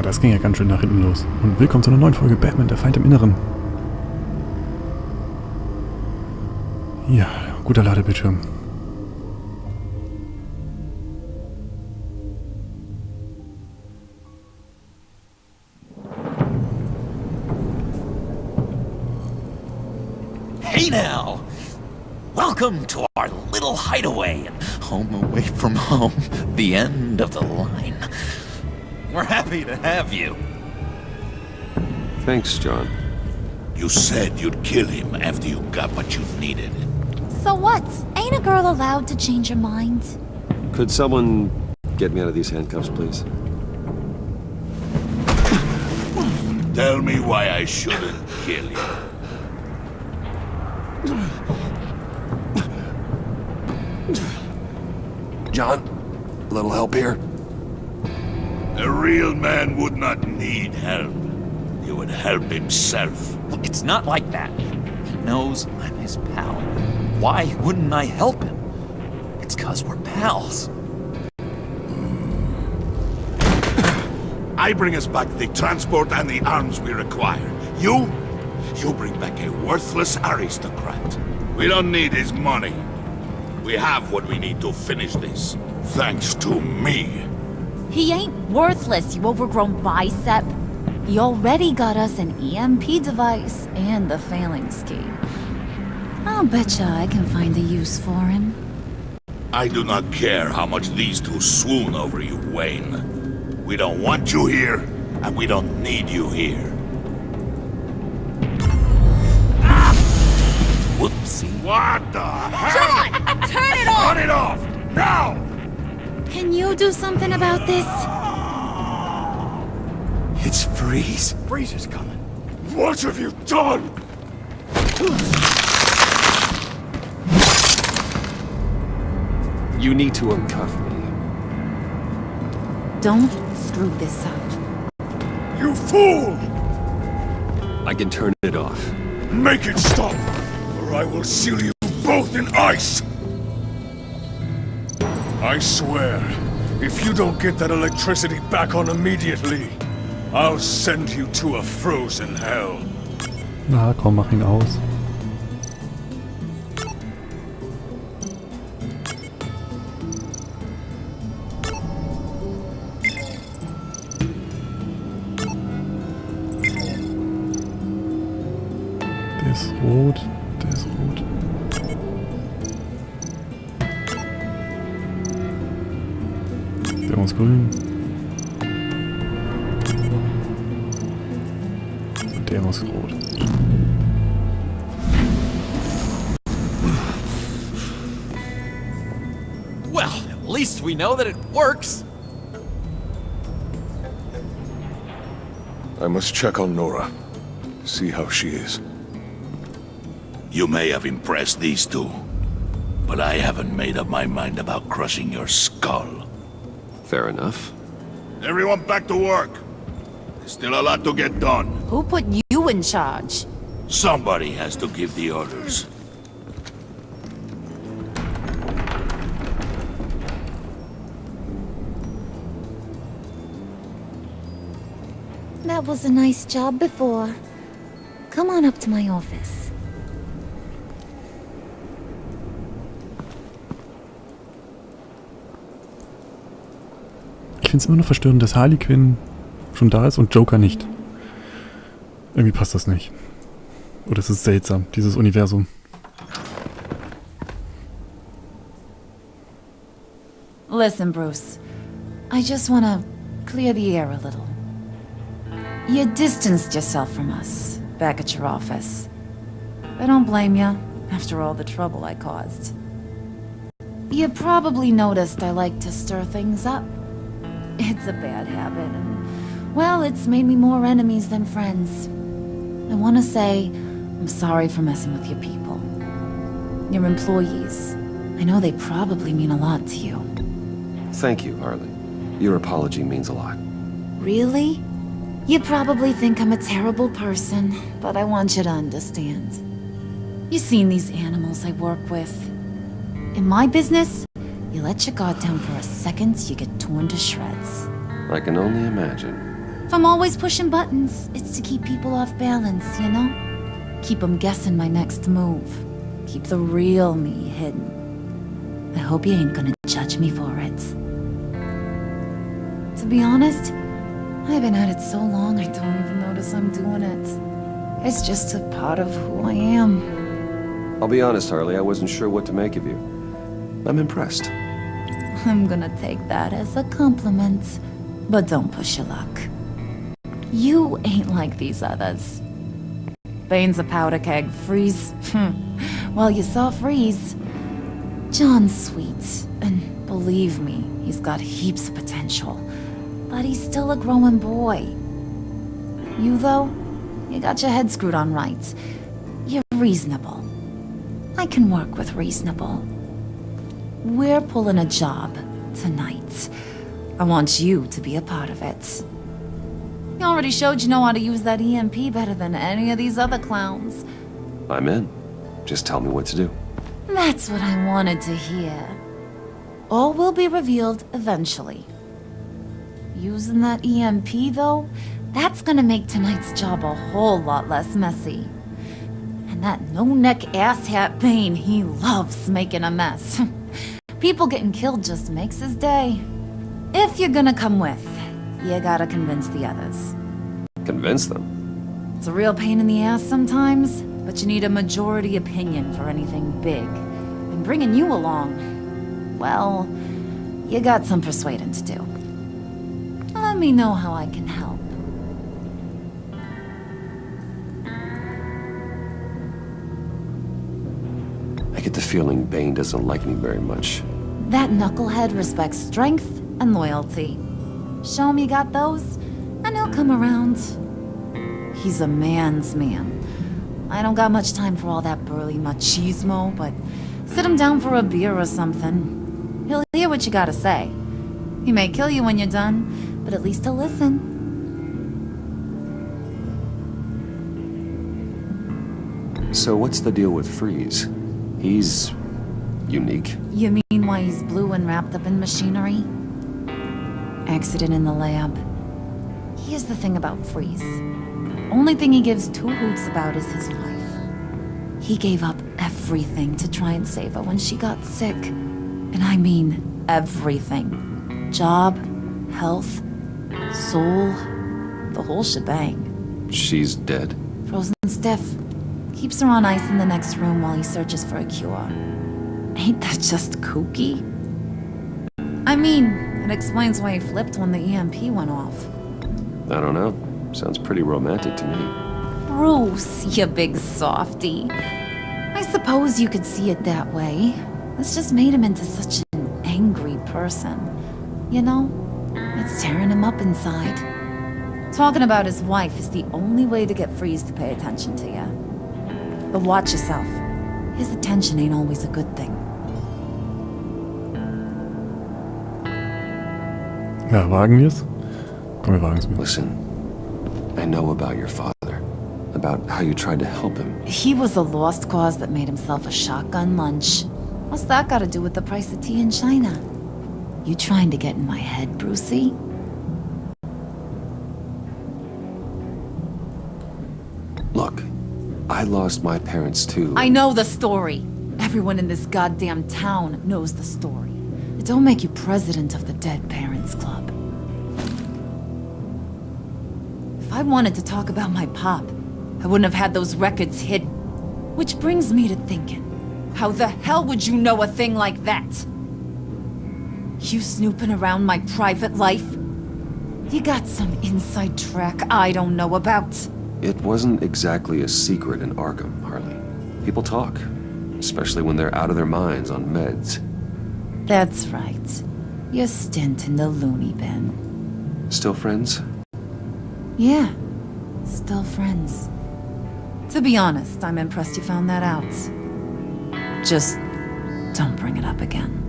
das ging ja ganz schön nach hinten los. Und willkommen zu einer neuen Folge Batman, der Feind im Inneren. Ja, guter Ladebildschirm. Hey now! Welcome to our little hideaway, home away from home, the end of the line. We're happy to have you. Thanks, John. You said you'd kill him after you got what you needed. So what? Ain't a girl allowed to change her mind? Could someone get me out of these handcuffs, please? Tell me why I shouldn't kill you. John, a little help here? A real man would not need help. He would help himself. Look, it's not like that. He knows I'm his pal. Why wouldn't I help him? It's 'cause we're pals. I bring us back the transport and the arms we require. You bring back a worthless aristocrat. We don't need his money. We have what we need to finish this, thanks to me. He ain't worthless, you overgrown bicep. He already got us an EMP device and the phalanx key. I'll betcha I can find a use for him. I do not care how much these two swoon over you, Wayne. We don't want you here, and we don't need you here. Whoopsie. What the hell? John! Turn it off! Turn it off! Now! Can you do something about this? It's Freeze. Freeze is coming. What have you done? You need to uncuff me. Don't screw this up. You fool! I can turn it off. Make it stop, or I will seal you both in ice! I swear, if you don't get that electricity back on immediately, I'll send you to a frozen hell. Na komm, mach ihn aus. Der ist rot, der ist rot. Der muss grün. Und der muss rot. Well, at least we know that it works. I must check on Nora. See how she is. You may have impressed these two, but I haven't made up my mind about crushing your skull. Fair enough. Everyone back to work. There's still a lot to get done. Who put you in charge? Somebody has to give the orders. That was a nice job before. Come on up to my office. Ich finde es immer noch verstörend, dass Harley Quinn schon da ist und Joker nicht. Irgendwie passt das nicht. Oder es ist seltsam, dieses Universum. Listen, Bruce. I just wanna clear the air a little. You distanced yourself from us, back at your office. I don't blame you, after all the trouble I caused. You probably noticed I like to stir things up. It's a bad habit, and, well, it's made me more enemies than friends. I want to say I'm sorry for messing with your people. Your employees. I know they probably mean a lot to you. Thank you, Harley. Your apology means a lot. Really? You probably think I'm a terrible person, but I want you to understand. You've seen these animals I work with. In my business, you let your guard down for a second, you get torn to shreds. I can only imagine. If I'm always pushing buttons, it's to keep people off balance, you know? Keep them guessing my next move. Keep the real me hidden. I hope you ain't gonna judge me for it. To be honest, I've been at it so long I don't even notice I'm doing it. It's just a part of who I am. I'll be honest, Harley, I wasn't sure what to make of you. I'm impressed. I'm gonna take that as a compliment, but don't push your luck. You ain't like these others. Bane's a powder keg, Freeze. Well, you saw Freeze. John's sweet, and believe me, he's got heaps of potential. But he's still a growing boy. You, though, you got your head screwed on right. You're reasonable. I can work with reasonable. We're pulling a job tonight. I want you to be a part of it. You already showed you know how to use that EMP better than any of these other clowns. I'm in. Just tell me what to do. That's what I wanted to hear. All will be revealed eventually. Using that EMP, though, that's gonna make tonight's job a whole lot less messy. And that no-neck asshat Bane, he loves making a mess. People getting killed just makes his day. If you're gonna come with, you gotta convince the others. Convince them? It's a real pain in the ass sometimes, but you need a majority opinion for anything big. And bringing you along, well, you got some persuading to do. Let me know how I can help. I get the feeling Bane doesn't like me very much. That knucklehead respects strength and loyalty. Show him you got those, and he'll come around. He's a man's man. I don't got much time for all that burly machismo, but sit him down for a beer or something. He'll hear what you gotta say. He may kill you when you're done, but at least he'll listen. So what's the deal with Freeze? He's unique. You mean why he's blue and wrapped up in machinery? Accident in the lab. Here's the thing about Freeze. Only thing he gives two hoots about is his wife. He gave up everything to try and save her when she got sick. And I mean everything. Job, health, soul, the whole shebang. She's dead? Frozen stiff. Keeps her on ice in the next room while he searches for a cure. Ain't that just kooky? I mean, it explains why he flipped when the EMP went off. I don't know. Sounds pretty romantic to me. Bruce, you big softy. I suppose you could see it that way. This just made him into such an angry person. You know, it's tearing him up inside. Talking about his wife is the only way to get Freeze to pay attention to you. But watch yourself. His attention ain't always a good thing. Ja, wagen wir es? Komm, wir wagen es mal. Listen, I know about your father. About how you tried to help him. He was a lost cause that made himself a shotgun lunch. What's that got to do with the price of tea in China? You trying to get in my head, Brucey? Look, I lost my parents too. I know the story. Everyone in this goddamn town knows the story. It don't make you president of the Dead Parents Club. If I wanted to talk about my pop, I wouldn't have had those records hidden. Which brings me to thinking, how the hell would you know a thing like that? You snooping around my private life? You got some inside track I don't know about. It wasn't exactly a secret in Arkham, Harley. People talk, especially when they're out of their minds on meds. That's right. Your stint in the loony bin. Still friends? Yeah, still friends. To be honest, I'm impressed you found that out. Just don't bring it up again.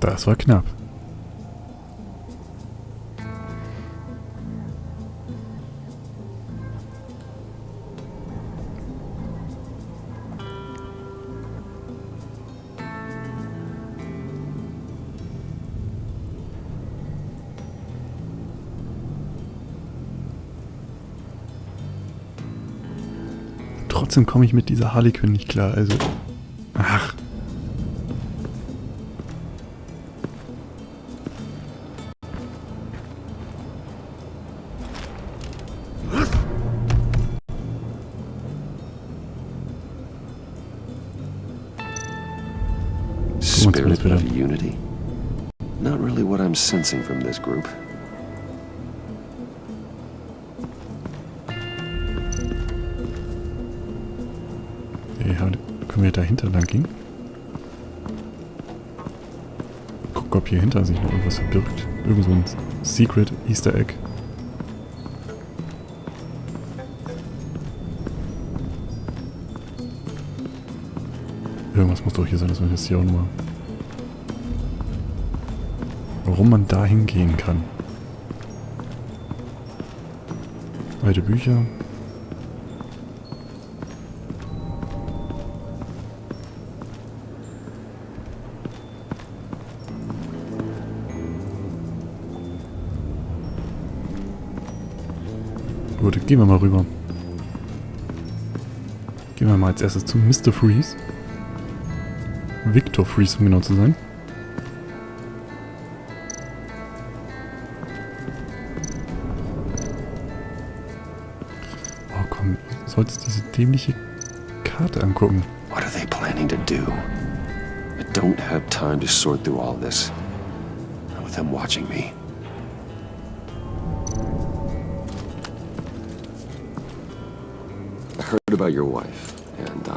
Das war knapp. trotzdem komme ich mit dieser Harley Quinn nicht klar, also... Ach. Spirit of unity? Not really what I'm sensing from this group. Ja, können wir dahinter lang gehen? Guck, ob hier hinter sich noch irgendwas verbirgt. Irgend so ein Secret Easter Egg. Irgendwas muss doch hier sein, dass man jetzt hier auch nochmal... Warum man da hingehen kann. Alte Bücher. Gut, gehen wir mal rüber. Gehen wir mal als erstes zu Mr. Freeze. Victor Freeze, um genau zu sein. Oh komm, du solltest diese dämliche Karte angucken. What are they planning to do? I don't have time to sort through all this. Not with them watching me. I heard about your wife, and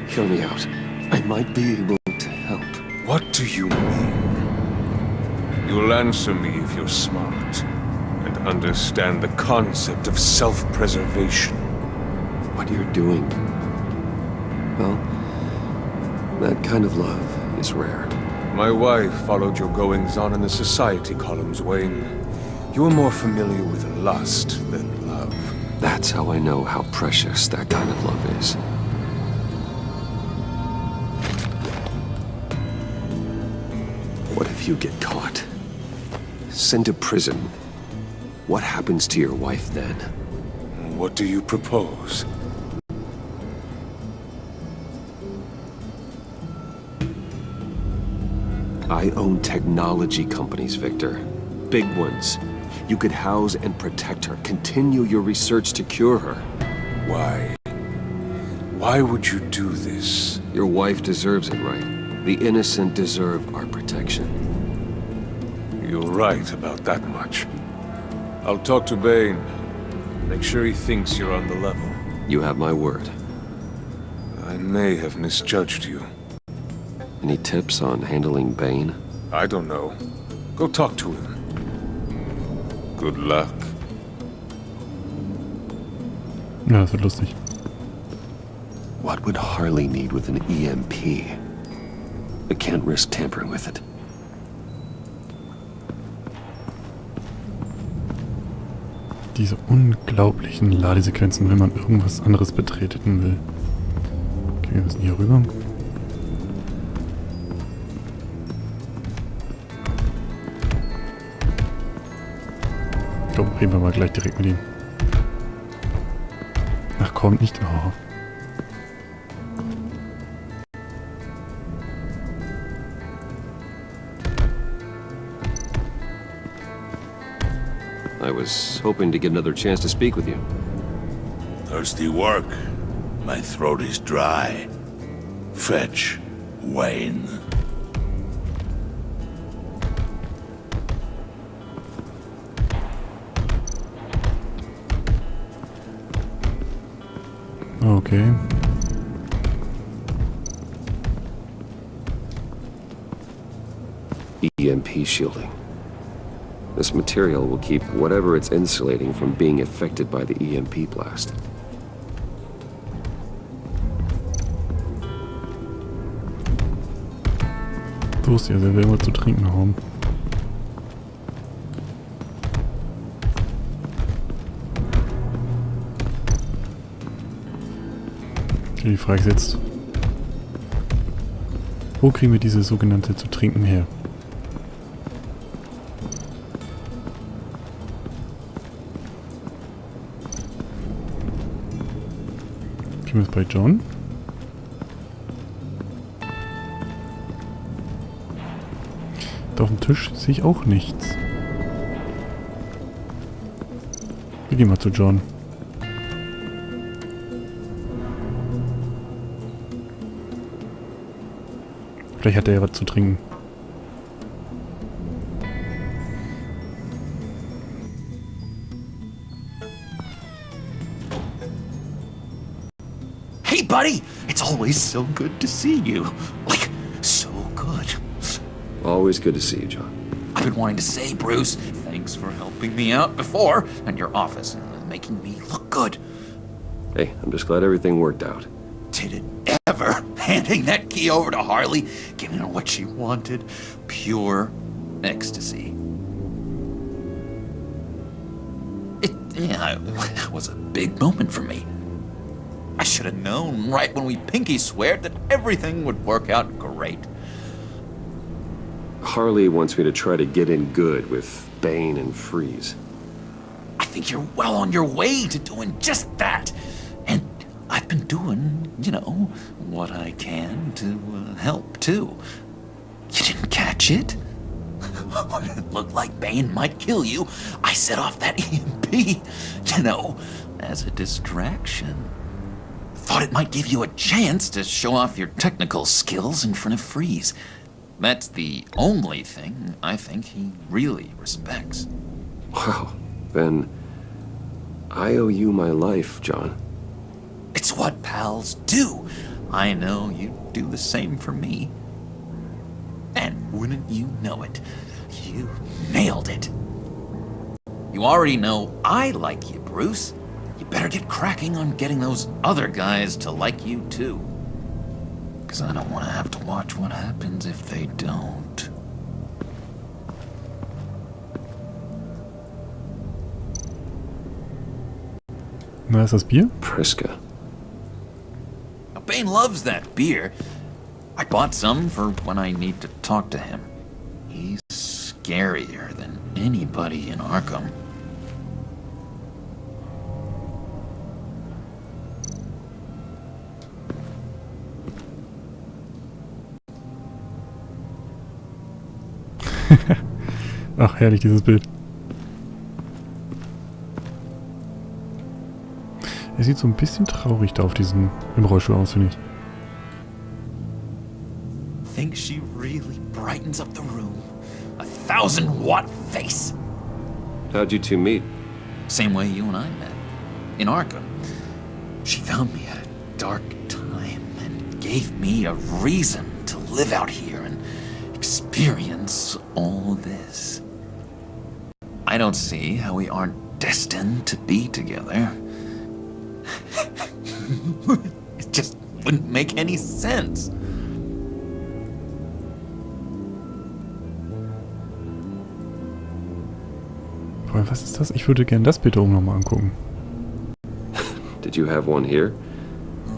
Hear me out. I might be able to help. What do you mean? You'll answer me if you're smart and understand the concept of self-preservation. What you're doing, well, that kind of love is rare. My wife followed your goings-on in the society columns, Wayne. You are more familiar with lust than love. That's how I know how precious that kind of love is. What if you get caught? Sent to prison? What happens to your wife then? What do you propose? I own technology companies, Victor. Big ones. You could house and protect her, continue your research to cure her. Why? Why would you do this? Your wife deserves it, right? The innocent deserve our protection. You're right about that much. I'll talk to Bane. Make sure he thinks you're on the level. You have my word. I may have misjudged you. Any tips on handling Bane? I don't know. Go talk to him. Good luck. Ja, das wird lustig. What would Harley need with an EMP? I can't risk tampering with it. Diese unglaublichen Ladesequenzen, wenn man irgendwas anderes betreten will. Okay, wir müssen hier rüber. Komm, reden wir mal gleich direkt mit ihm. Ach komm, nicht. Oh. I was hoping to get another chance to speak with you. Thirsty work. My throat is dry. Fetch, Wayne. Okay. EMP shielding. This material will keep whatever it's insulating from being affected by the EMP blast. So ist ja, der will mal zu trinken haben. Okay, die Frage ist jetzt, wo kriegen wir diese sogenannte zu trinken her? Sind wir jetzt bei John? Da auf dem Tisch sehe ich auch nichts. Wir gehen mal zu John. Vielleicht hat er ja was zu trinken. Hey, buddy! It's always so good to see you. Like, so good. Always good to see you, John. I've been wanting to say, Bruce, thanks for helping me out before at your office and making me look good. Hey, I'm just glad everything worked out. Did it ever? Handing that key over to Harley, giving her what she wanted. Pure ecstasy. It was a big moment for me. I should have known right when we pinky sweared that everything would work out great. Harley wants me to try to get in good with Bane and Freeze. I think you're well on your way to doing just that. And I've been doing, what I can to help, too. You didn't catch it? When it looked like Bane might kill you, I set off that EMP, as a distraction. Thought it might give you a chance to show off your technical skills in front of Freeze. That's the only thing I think he really respects. Wow, then I owe you my life, John. It's what pals do. I know you'd do the same for me. And wouldn't you know it, you nailed it. You already know I like you, Bruce. You better get cracking on getting those other guys to like you, too. Because I don't want to have to watch what happens if they don't. Na, ist das Bier? Priska. Now, Bane loves that beer. I bought some for when I need to talk to him. He's scarier than anybody in Arkham. Ach, herrlich, dieses Bild. Er sieht so ein bisschen traurig da im Rollstuhl aus, finde ich. Think she really brightens up the room. 1,000-watt face. How'd you two meet? Same way you and I met. In Arkham. She found me at a dark time and gave me a reason to live out here and experience all this. I don't see how we aren't destined to be together. It just wouldn't make any sense. Aber was ist das? Ich würde gerne das bitte oben nochmal angucken. Did you have one here?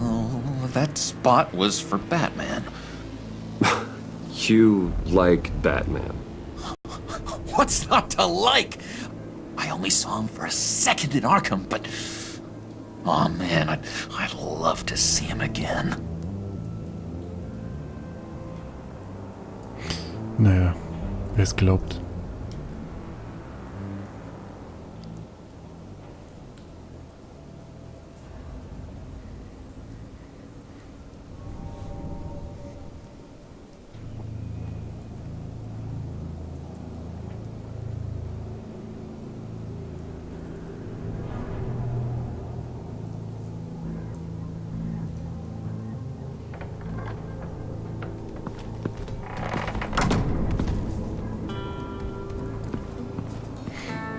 Oh, that spot was for Batman. You like Batman. What's not to like? I only saw him for a second in Arkham, but... Oh man, I'd love to see him again. Naja, wer es glaubt.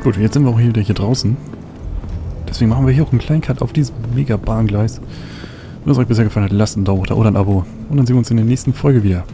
Gut, jetzt sind wir auch wieder hier draußen. Deswegen machen wir hier auch einen kleinen Cut auf diesem mega Bahngleis. Wenn es euch bisher gefallen hat, lasst einen Daumen da oder ein Abo. Und dann sehen wir uns in der nächsten Folge wieder.